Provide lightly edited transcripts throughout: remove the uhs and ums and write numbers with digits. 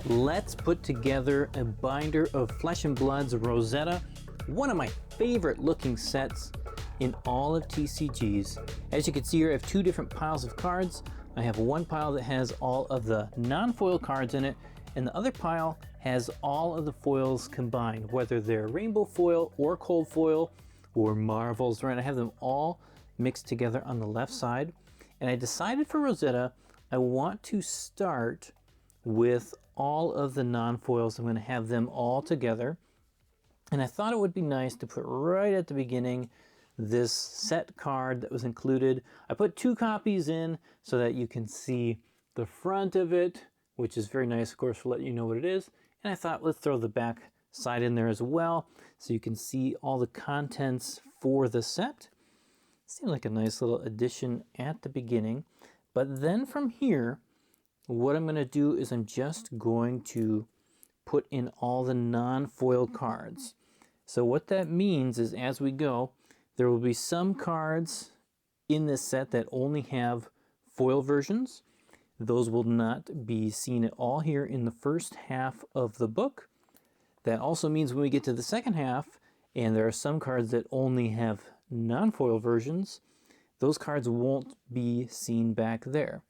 Let's put together a binder of Flesh and Blood's Rosetta, one of my favorite looking sets in all of TCGs. As you can see here, I have two different piles of cards. I have one pile that has all of the non-foil cards in it, and the other pile has all of the foils combined, whether they're rainbow foil or cold foil or marvels, right? I have them all mixed together on the left side. And I decided for Rosetta, I want to start with all of the non-foils. I'm going to have them all together. And I thought it would be nice to put right at the beginning this set card that was included. I put two copies in so that you can see the front of it, which is very nice, of course, for letting you know what it is. And I thought, let's throw the back side in there as well so you can see all the contents for the set. Seemed like a nice little addition at the beginning. But then from here, what I'm going to do is I'm just going to put in all the non-foil cards. So what that means is as we go, there will be some cards in this set that only have foil versions. Those will not be seen at all here in the first half of the book. That also means when we get to the second half, and there are some cards that only have non-foil versions, those cards won't be seen back there.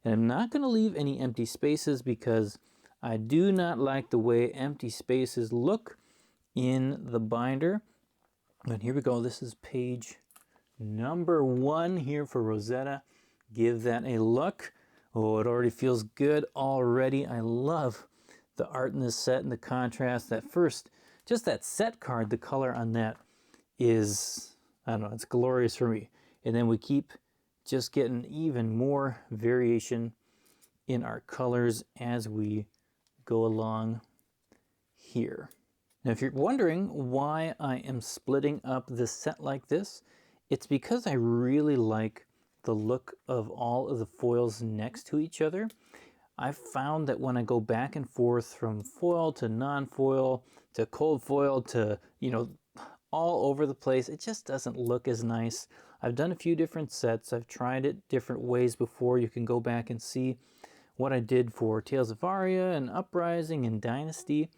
And I'm not going to leave any empty spaces because I do not like the way empty spaces look in the binder. And here we go. This is page number 1 here for Rosetta. Give that a look. Oh, it already feels good already. I love the art in this set and the contrast. That first, just that set card, the color on that is, I don't know, it's glorious for me. And then we keep just getting even more variation in our colors as we go along here. Now, if you're wondering why I am splitting up this set like this, it's because I really like the look of all of the foils next to each other. I've found that when I go back and forth from foil to non-foil to cold foil to, you know, all over the place, it just doesn't look as nice. I've done a few different sets. I've tried it different ways before. You can go back and see what I did for Tales of Aria and Uprising and Dynasty.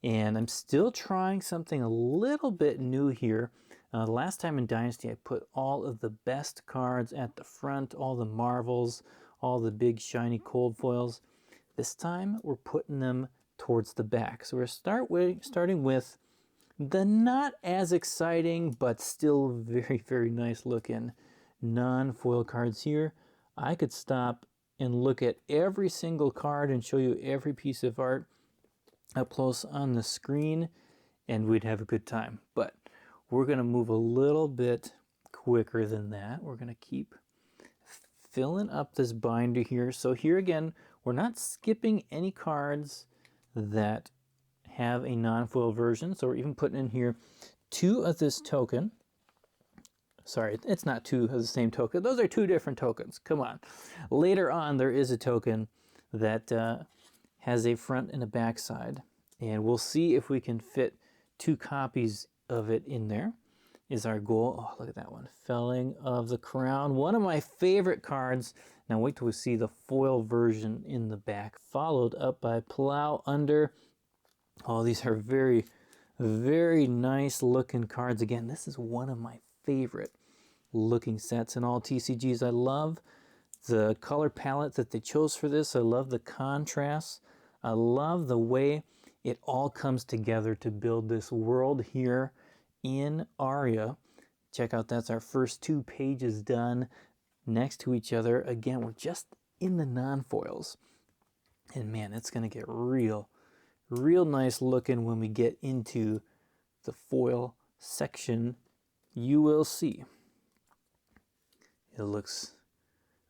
And I'm still trying something a little bit new here. Last time in Dynasty, I put all of the best cards at the front, all the marvels, all the big shiny cold foils. This time, we're putting them towards the back. So we're starting with the not as exciting, but still very, very nice looking non-foil cards here. I could stop and look at every single card and show you every piece of art up close on the screen, and we'd have a good time. But we're going to move a little bit quicker than that. We're going to keep filling up this binder here. So here again, we're not skipping any cards that have a non-foil version. So we're even putting in here 2 of this token. Sorry, it's not 2 of the same token. Those are 2 different tokens. Come on. Later on, there is a token that has a front and a back side. And we'll see if we can fit 2 copies of it in there is our goal. Oh, look at that one. Felling of the Crown. One of my favorite cards. Now wait till we see the foil version in the back. Followed up by Plow Under. Oh, these are very, very nice looking cards. Again, this is one of my favorite looking sets in all TCGs. I love the color palette that they chose for this. I love the contrasts. I love the way it all comes together to build this world here in Aria. Check out, that's our first 2 pages done next to each other. Again, we're just in the non-foils. And man, it's going to get real nice looking when we get into the foil section. You will see. It looks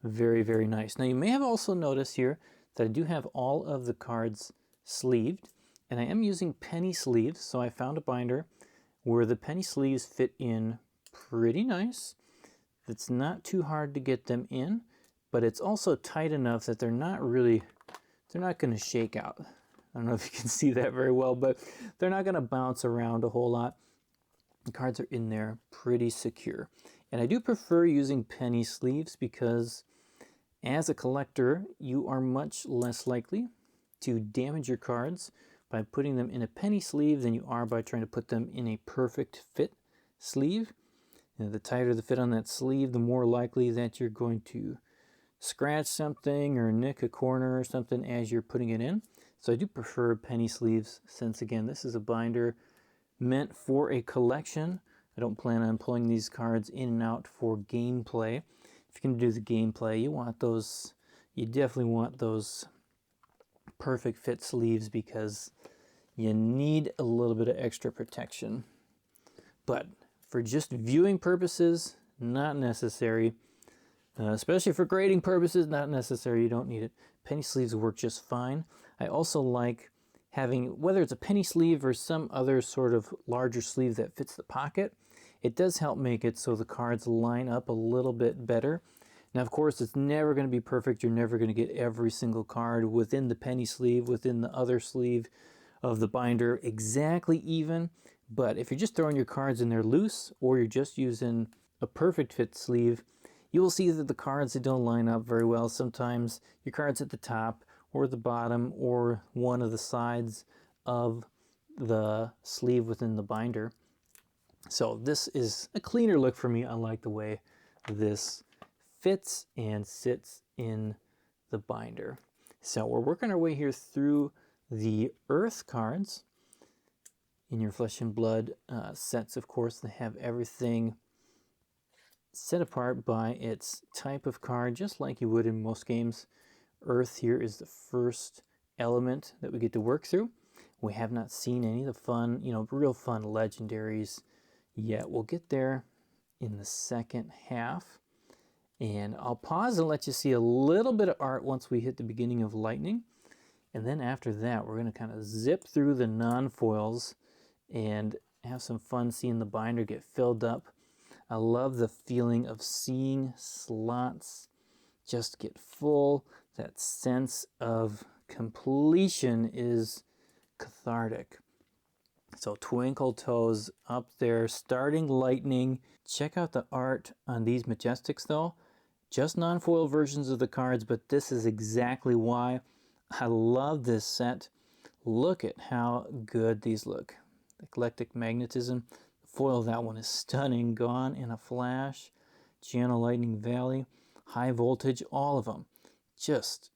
very, very nice. Now you may have also noticed here that I do have all of the cards sleeved, and I am using penny sleeves. So I found a binder where the penny sleeves fit in pretty nice. It's not too hard to get them in, but it's also tight enough that they're not going to shake out. I don't know if you can see that very well, but they're not going to bounce around a whole lot. The cards are in there pretty secure. And I do prefer using penny sleeves because as a collector, you are much less likely to damage your cards by putting them in a penny sleeve than you are by trying to put them in a perfect fit sleeve. And the tighter the fit on that sleeve, the more likely that you're going to scratch something or nick a corner or something as you're putting it in. So I do prefer penny sleeves since, again, this is a binder meant for a collection. I don't plan on pulling these cards in and out for gameplay. If you're going to do the gameplay, you definitely want those perfect fit sleeves because you need a little bit of extra protection. But for just viewing purposes, not necessary. Especially for grading purposes, not necessary. You don't need it. Penny sleeves work just fine. I also like having, whether it's a penny sleeve or some other sort of larger sleeve that fits the pocket, it does help make it so the cards line up a little bit better. Now, of course, it's never going to be perfect. You're never going to get every single card within the penny sleeve, within the other sleeve of the binder exactly even. But if you're just throwing your cards in there loose, or you're just using a perfect fit sleeve, you will see that the cards, they don't line up very well. Sometimes your cards at the top or the bottom or one of the sides of the sleeve within the binder. So this is a cleaner look for me. I like the way this fits and sits in the binder. So we're working our way here through the Earth cards. In your Flesh and Blood sets, of course, they have everything set apart by its type of card, just like you would in most games. Earth here is the first element that we get to work through. We have not seen any of the fun, real fun legendaries yet. We'll get there in the second half. And I'll pause and let you see a little bit of art once we hit the beginning of Lightning. And then after that, we're going to kind of zip through the non-foils and have some fun seeing the binder get filled up. I love the feeling of seeing slots just get full. That sense of completion is cathartic. So Twinkle Toes up there, starting Lightning. Check out the art on these Majestics though. Just non-foil versions of the cards, but this is exactly why I love this set. Look at how good these look. Eclectic Magnetism. The foil of that one is stunning. Gone in a Flash. Channel Lightning Valley. High Voltage. All of them. Just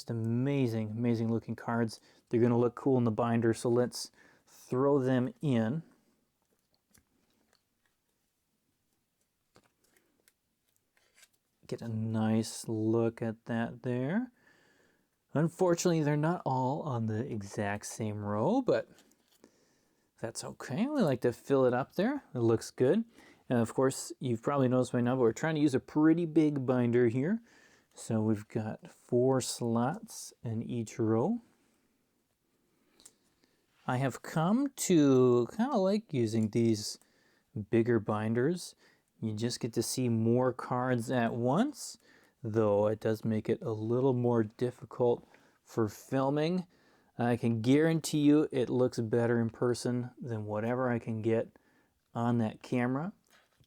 amazing, amazing looking cards. They're going to look cool in the binder, so let's throw them in. Get a nice look at that there. Unfortunately, they're not all on the exact same row, but that's okay. We like to fill it up there. It looks good. And of course, you've probably noticed by now, but we're trying to use a pretty big binder here. So we've got 4 slots in each row. I have come to kind of like using these bigger binders. You just get to see more cards at once, though it does make it a little more difficult for filming. I can guarantee you it looks better in person than whatever I can get on that camera,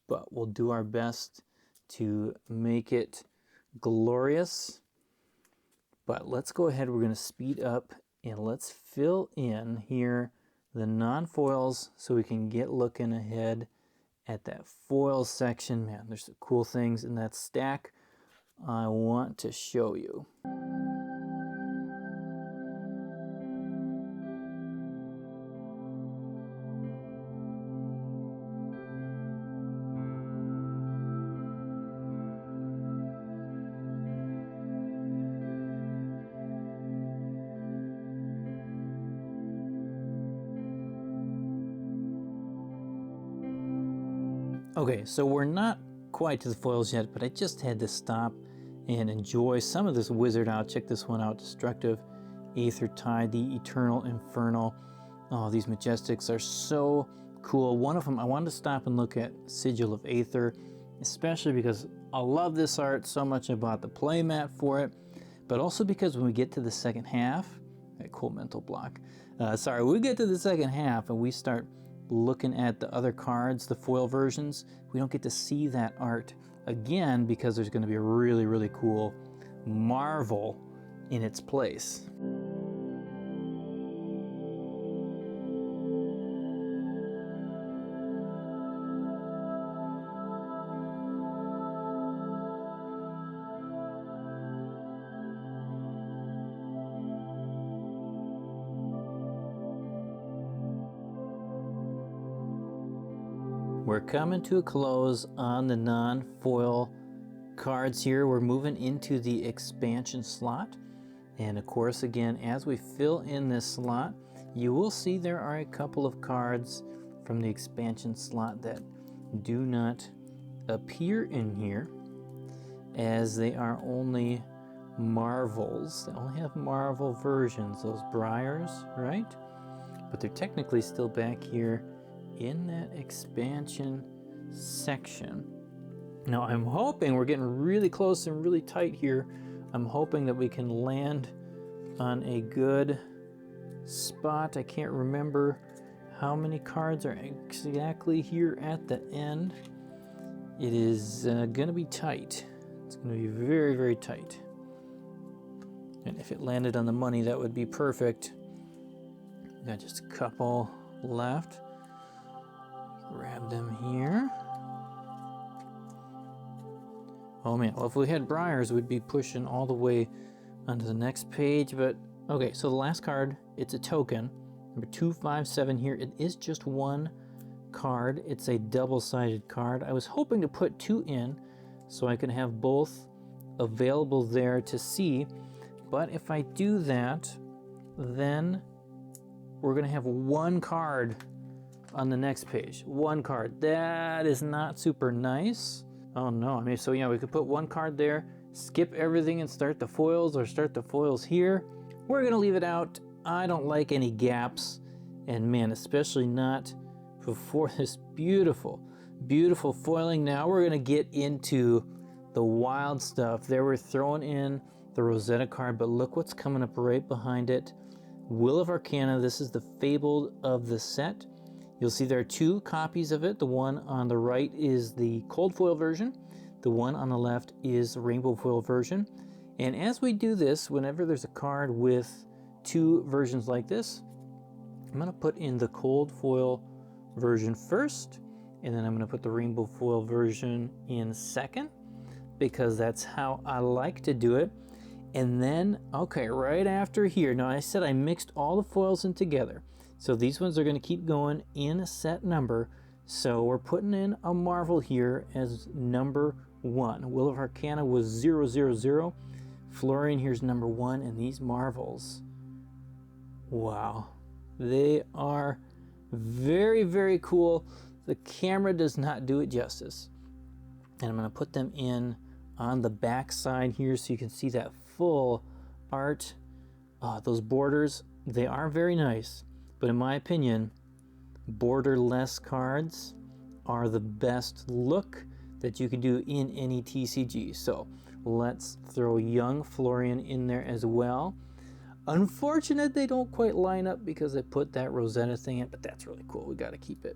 but we'll do our best to make it glorious. But let's go ahead, we're going to speed up and let's fill in here the non-foils so we can get looking ahead at that foil section. Man, there's some cool things in that stack I want to show you. Okay, so we're not quite to the foils yet, but I just had to stop and enjoy some of this wizard out. Check this one out, Destructive Aether Tide, the Eternal Infernal. Oh, these Majestics are so cool. One of them, I wanted to stop and look at Sigil of Aether, especially because I love this art so much. I bought the playmat for it, but also because when we get to the second half, that cool mental block. We get to the second half and we start looking at the other cards, the foil versions, we don't get to see that art again because there's going to be a really, really cool Marvel in its place. We're coming to a close on the non-foil cards here. We're moving into the expansion slot. And of course, again, as we fill in this slot, you will see there are a couple of cards from the expansion slot that do not appear in here, as they are only Marvels. They only have Marvel versions, those Briars, right? But they're technically still back here in that expansion section. Now I'm hoping, we're getting really close and really tight here, I'm hoping that we can land on a good spot. I can't remember how many cards are exactly here at the end. It is gonna be tight. It's gonna be very, very tight. And if it landed on the money, that would be perfect. Got just a couple left. Grab them here. Oh man, well if we had Briars, we'd be pushing all the way onto the next page, but okay, so the last card, it's a token. Number 257 here, it is just one card. It's a double-sided card. I was hoping to put two in so I can have both available there to see, but if I do that, then we're gonna have one card on the next page. One card. That is not super nice. Oh no, I mean, so yeah, we could put one card there, skip everything and start the foils, or start the foils here. We're gonna leave it out. I don't like any gaps, and man, especially not before this beautiful, beautiful foiling. Now we're gonna get into the wild stuff. There we're throwing in the Rosetta card, but look what's coming up right behind it. Will of Arcana. This is the Fabled of the set. You'll see there are two copies of it. The one on the right is the cold foil version. The one on the left is the rainbow foil version. And as we do this, whenever there's a card with two versions like this, I'm gonna put in the cold foil version first, and then I'm gonna put the rainbow foil version in second, because that's how I like to do it. And then, okay, right after here, now I said I mixed all the foils in together. So these ones are gonna keep going in a set number. So we're putting in a Marvel here as number 1. Will of Arcana was 000. Florian here's number 1, and these Marvels, wow, they are very, very cool. The camera does not do it justice. And I'm gonna put them in on the back side here so you can see that full art. Those borders, they are very nice, but in my opinion, borderless cards are the best look that you can do in any TCG. So let's throw young Florian in there as well. Unfortunate they don't quite line up because I put that Rosetta thing in, but that's really cool. We got to keep it.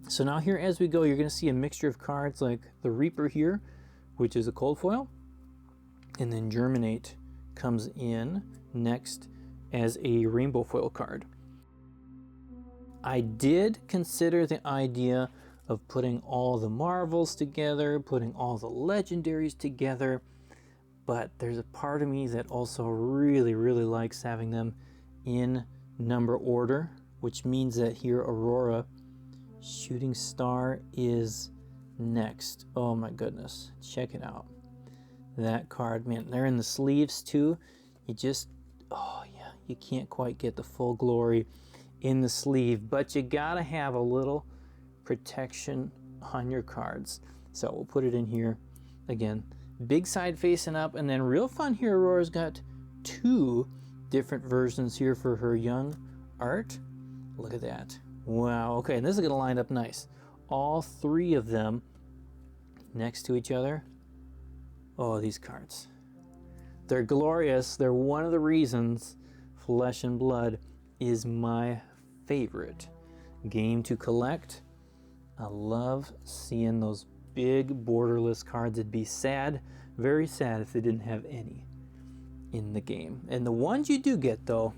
So now here as we go, you're going to see a mixture of cards like the Reaper here, which is a cold foil, and then Germinate comes in next as a rainbow foil card. I did consider the idea of putting all the Marvels together, putting all the legendaries together, but there's a part of me that also really, really likes having them in number order, which means that here Aurora Shooting Star is next. Oh my goodness, check it out. That card, man, they're in the sleeves too. You just, oh yeah, you can't quite get the full glory in the sleeve, but you gotta have a little protection on your cards. So we'll put it in here again. Big side facing up, and then real fun here, Aurora's got two different versions here for her young art. Look at that. Wow, okay, and this is gonna line up nice. All three of them next to each other. Oh, these cards. They're glorious. They're one of the reasons Flesh and Blood is my favorite game to collect. I love seeing those big borderless cards. It'd be sad, very sad, if they didn't have any in the game. And the ones you do get, though,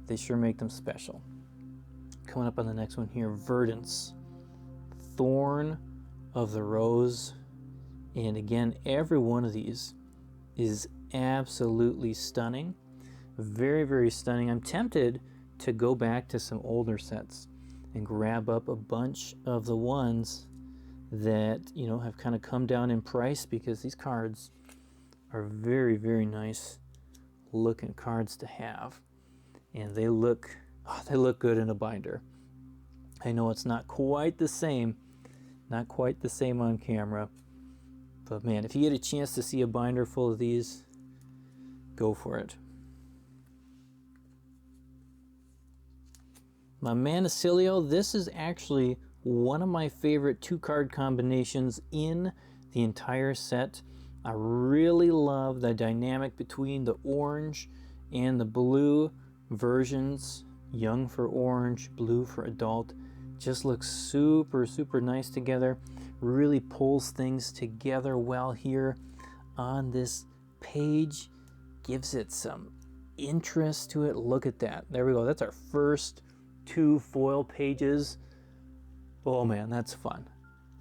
they sure make them special. Coming up on the next one here, Verdance, Thorn of the Rose. And again, every one of these is absolutely stunning. Very, very stunning. I'm tempted to go back to some older sets and grab up a bunch of the ones that, you know, have kind of come down in price, because these cards are very, very nice looking cards to have. And they look good in a binder. I know it's not quite the same on camera, but man, if you get a chance to see a binder full of these, go for it. My Manacilio, this is actually one of my favorite 2-card combinations in the entire set. I really love the dynamic between the orange and the blue versions. Young for orange, blue for adult. Just looks super, super nice together. Really pulls things together well here on this page. Gives it some interest to it. Look at that. There we go. That's our first 2 foil pages. Oh man, that's fun.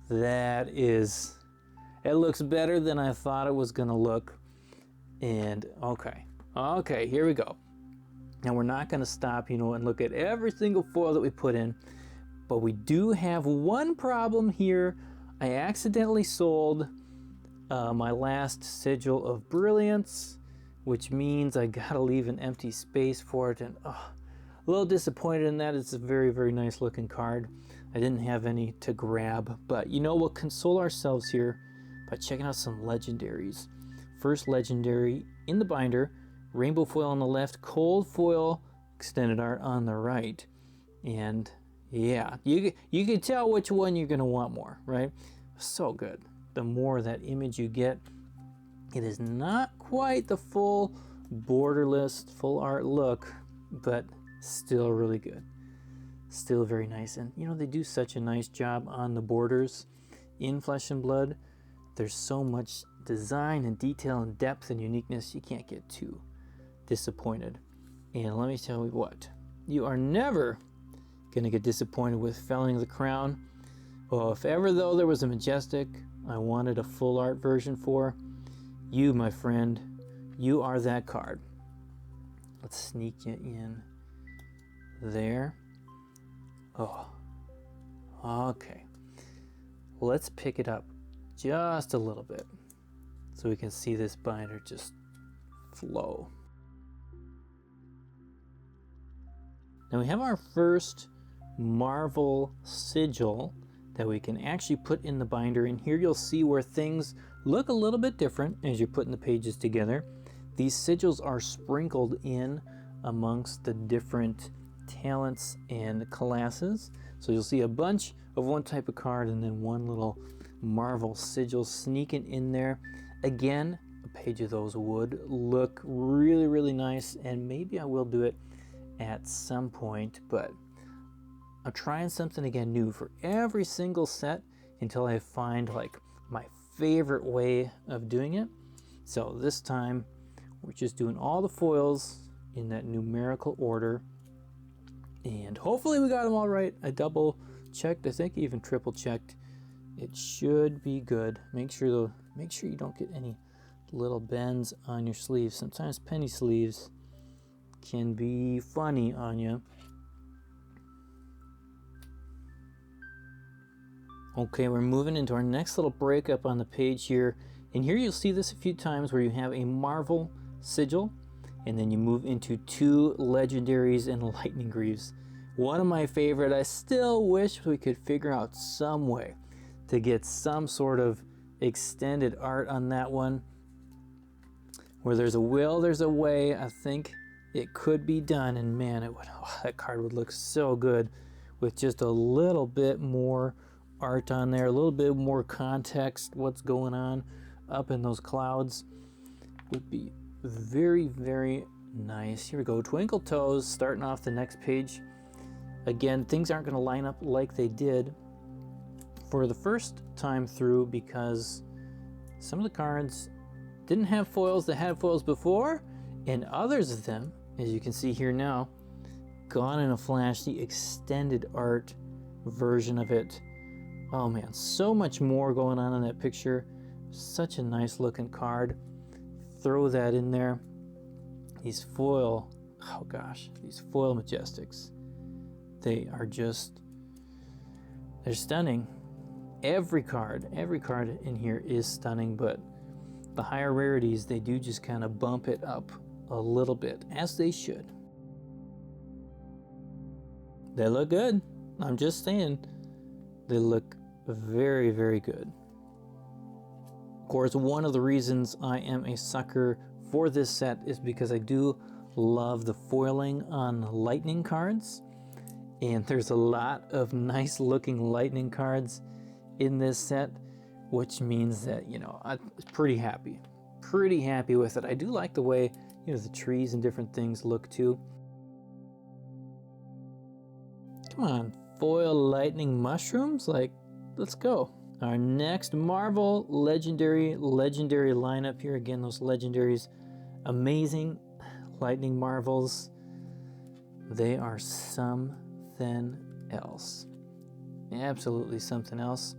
It looks better than I thought it was gonna look. And okay, here we go. Now we're not gonna stop, you know, and look at every single foil that we put in, but we do have one problem here. I accidentally sold my last Sigil of Brilliance, which means I gotta leave an empty space for it, and a little disappointed in that. It's a very, very nice looking card. I didn't have any to grab, but you know, we'll console ourselves here by checking out some legendaries. First legendary in the binder, rainbow foil on the left, cold foil extended art on the right. And yeah, you can tell which one you're gonna want more, right? So good. The more that image you get, it is not quite the full borderless, full art look, but still really good. Still very nice. And you know, they do such a nice job on the borders in Flesh and Blood. There's so much design and detail and depth and uniqueness, you can't get too disappointed. And let me tell you what, you are never gonna get disappointed with Felling of the Crown. Well, if ever though there was a Majestic I wanted a full art version for, you, my friend, you are that card. Let's sneak you in there. Oh, okay. Let's pick it up just a little bit so we can see this binder just flow. Now we have our first Marvel Sigil that we can actually put in the binder, and here you'll see where things look a little bit different as you're putting the pages together. These sigils are sprinkled in amongst the different talents and classes. So you'll see a bunch of one type of card and then one little Marvel sigil sneaking in there. Again, a page of those would look really, really nice, and maybe I will do it at some point, but I'm trying something again new for every single set until I find like my favorite way of doing it. So this time we're just doing all the foils in that numerical order, and hopefully we got them all right. I double checked, I think even triple checked. It should be good. Make sure you don't get any little bends on your sleeves. Sometimes penny sleeves can be funny on you. Okay, we're moving into our next little breakup on the page here. And here you'll see this a few times where you have a Marvel sigil, and then you move into 2 legendaries and lightning greaves. One of my favorite. I still wish we could figure out some way to get some sort of extended art on that one. Where there's a will, there's a way. I think it could be done, and man, that card would look so good with just a little bit more art on there, a little bit more context, what's going on up in those clouds would be very, very nice. Here we go, Twinkle Toes starting off the next page. Again, things aren't going to line up like they did for the first time through, because some of the cards didn't have foils that had foils before, and others of them, as you can see here now, gone in a flash, the extended art version of it. Oh man, so much more going on in that picture. Such a nice looking card. Throw that in there. These foil, oh gosh, these foil Majestics. They are just They're stunning. Every card in here is stunning, but the higher rarities, they do just kind of bump it up a little bit, as they should. They look good. I'm just saying, they look very, very good. Of course, one of the reasons I am a sucker for this set is because I do love the foiling on lightning cards. And there's a lot of nice looking lightning cards in this set, which means that, you know, I'm pretty happy with it. I do like the way, you know, the trees and different things look too. Come on, foil lightning mushrooms, like, let's go. Our next Marvel legendary lineup here. Again, those legendaries, amazing lightning marvels. They are something else. Absolutely something else.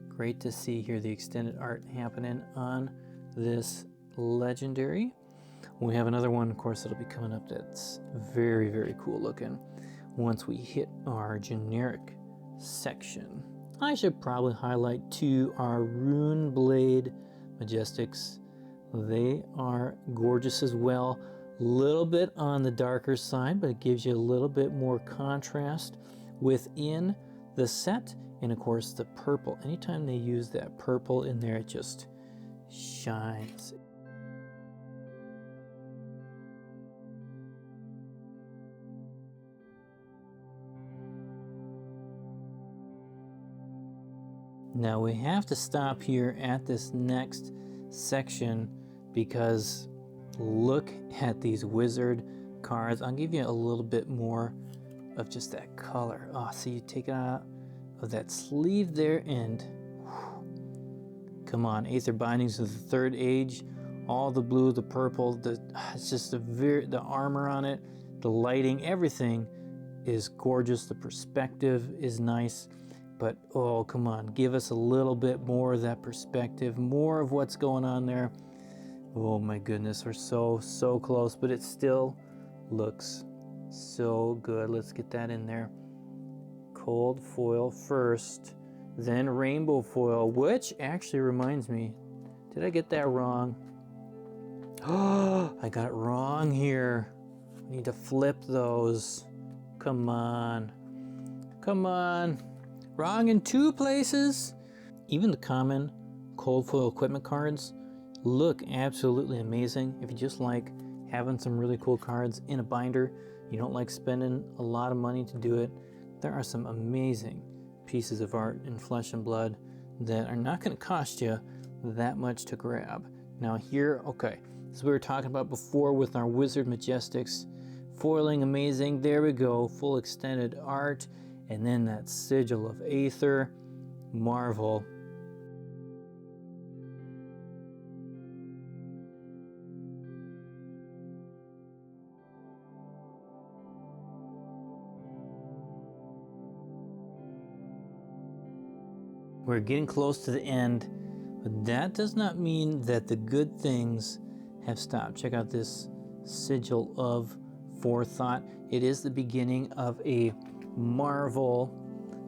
Great to see here the extended art happening on this legendary. We have another one, of course, that'll be coming up that's very, very cool looking once we hit our generic section. I should probably highlight too our Rune Blade Majestics. They are gorgeous as well. Little bit on the darker side, but it gives you a little bit more contrast within the set. And of course the purple, anytime they use that purple in there, it just shines. Now we have to stop here at this next section because look at these wizard cards. I'll give you a little bit more of just that color. Oh, so you take it out of that sleeve there and whew, come on, Aether Bindings of the Third Age, all the blue, the purple, it's just the armor on it, the lighting, everything is gorgeous. The perspective is nice. But oh, come on, give us a little bit more of that perspective, more of what's going on there. Oh my goodness, we're so close, but it still looks so good. Let's get that in there. Cold foil first, then rainbow foil, which actually reminds me, did I get that wrong? Oh, I got it wrong here. I need to flip those. Come on. Come on. Wrong in two places. Even the common cold foil equipment cards look absolutely amazing. If you just like having some really cool cards in a binder, you don't like spending a lot of money to do it, there are some amazing pieces of art in Flesh and Blood that are not going to cost you that much to grab. Now here, okay, as we were talking about before with our Wizard Majestics, foiling amazing, there we go, full extended art. And then that sigil of Aether, Marvel. We're getting close to the end, but that does not mean that the good things have stopped. Check out this sigil of Forethought. It is the beginning of a Marvel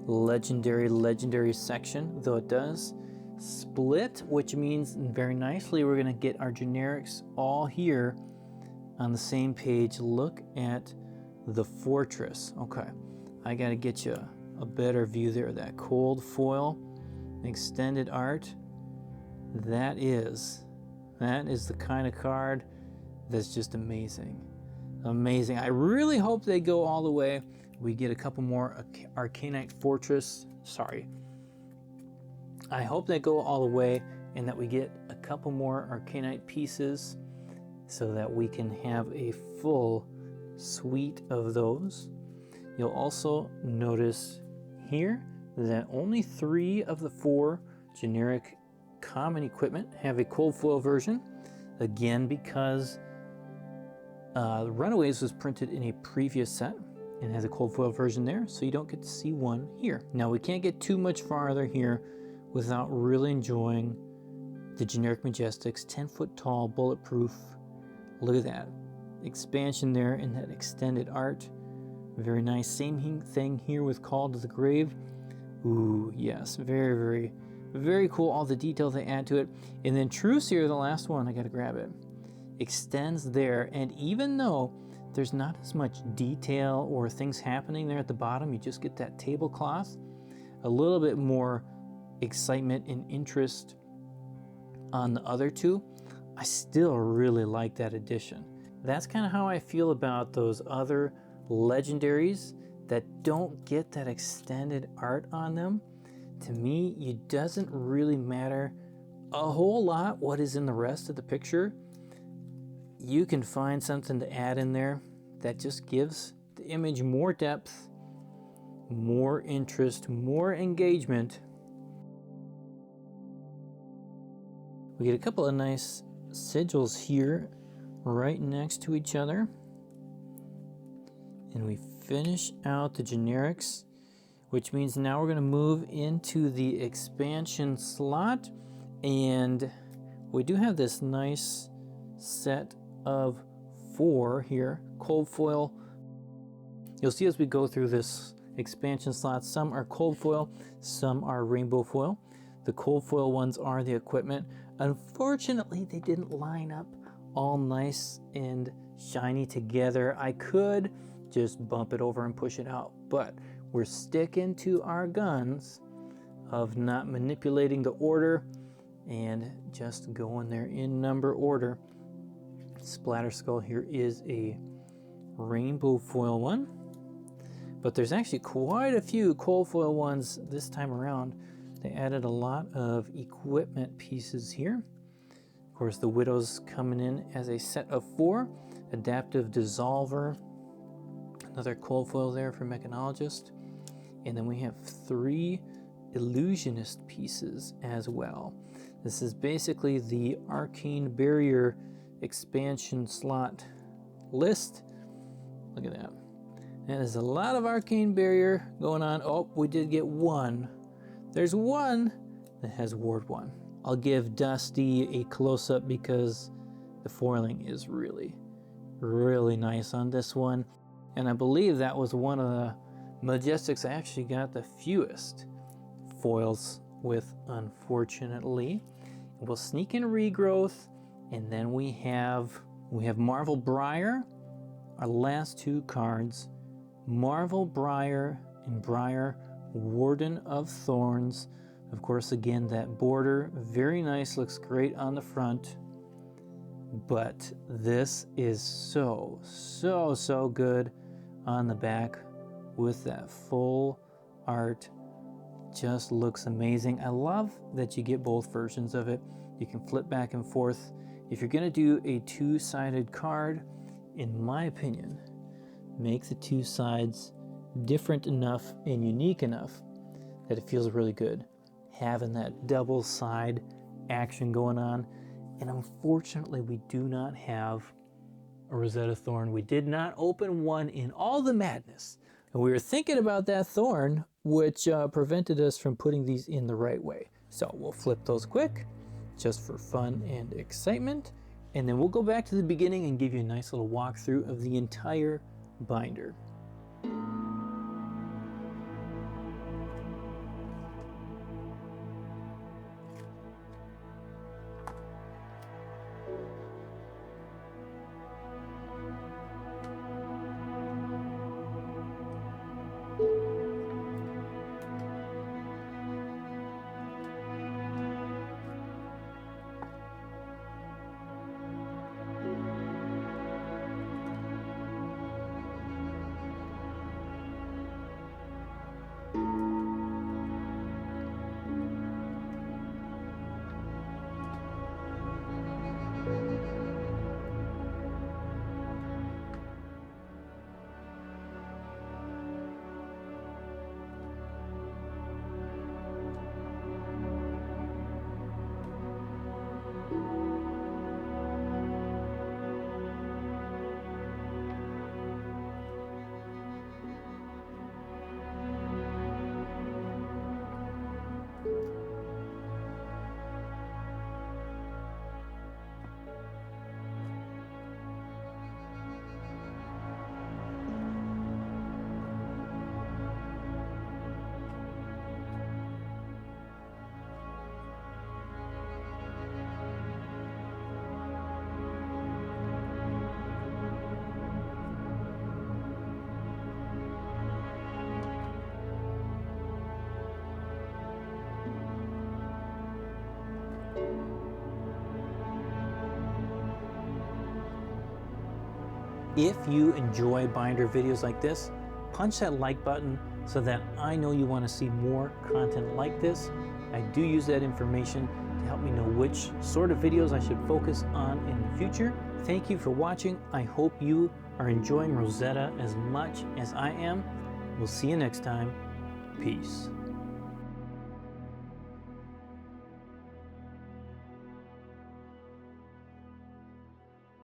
legendary section, though it does split, which means very nicely we're going to get our generics all here on the same page. Look at the Fortress. Okay, I got to get you a better view there of that cold foil extended art. That is the kind of card that's just amazing. I really hope they go all the way. We get a couple more Arcanite Fortress. Sorry. I hope they go all the way and that we get a couple more Arcanite pieces so that we can have a full suite of those. You'll also notice here that only 3 of the 4 generic common equipment have a cold foil version. Again, because Runaways was printed in a previous set and has a cold foil version there, so you don't get to see one here. Now we can't get too much farther here without really enjoying the generic Majestics, 10-foot tall, bulletproof. Look at that expansion there in that extended art. Very nice. Same thing here with Call to the Grave. Ooh, yes, very, very, very cool. All the detail they add to it. And then Trucier, the last one, I gotta grab it, extends there. And even though there's not as much detail or things happening there at the bottom, you just get that tablecloth, a little bit more excitement and interest on the other two. I still really like that addition. That's kind of how I feel about those other legendaries that don't get that extended art on them. To me, it doesn't really matter a whole lot what is in the rest of the picture. You can find something to add in there that just gives the image more depth, more interest, more engagement. We get a couple of nice sigils here right next to each other. And we finish out the generics, which means now we're going to move into the expansion slot. And we do have this nice set of 4 here, cold foil. You'll see as we go through this expansion slot, some are cold foil, some are rainbow foil. The cold foil ones are the equipment. Unfortunately, they didn't line up all nice and shiny together. I could just bump it over and push it out, but we're sticking to our guns of not manipulating the order and just going there in number order. Splatter Skull here is a rainbow foil one, but there's actually quite a few cold foil ones this time around. They added a lot of equipment pieces here. Of course, the Widow's coming in as a set of 4. Adaptive Dissolver, another cold foil there for Mechanologist. And then we have 3 Illusionist pieces as well. This is basically the Arcane Barrier expansion slot list. Look at that. And there's a lot of Arcane Barrier going on. Oh, we did get one. There's one that has Ward 1. I'll give Dusty a close-up because the foiling is really, really nice on this one. And I believe that was one of the Majestics I actually got the fewest foils with, unfortunately. We'll sneak in Regrowth, and then we have Marvel Briar, our last 2 cards. Marvel Briar and Briar Warden of Thorns. Of course, again, that border, very nice, looks great on the front. But this is so good on the back with that full art. Just looks amazing. I love that you get both versions of it. You can flip back and forth. If you're gonna do a 2-sided card, in my opinion, make the 2 sides different enough and unique enough that it feels really good. Having that double side action going on. And unfortunately, we do not have a Rosetta Thorn. We did not open one in all the madness. And we were thinking about that thorn, which prevented us from putting these in the right way. So we'll flip those quick, just for fun and excitement. And then we'll go back to the beginning and give you a nice little walkthrough of the entire binder. If you enjoy binder videos like this, punch that like button so that I know you want to see more content like this. I do use that information to help me know which sort of videos I should focus on in the future. Thank you for watching. I hope you are enjoying Rosetta as much as I am. We'll see you next time. Peace.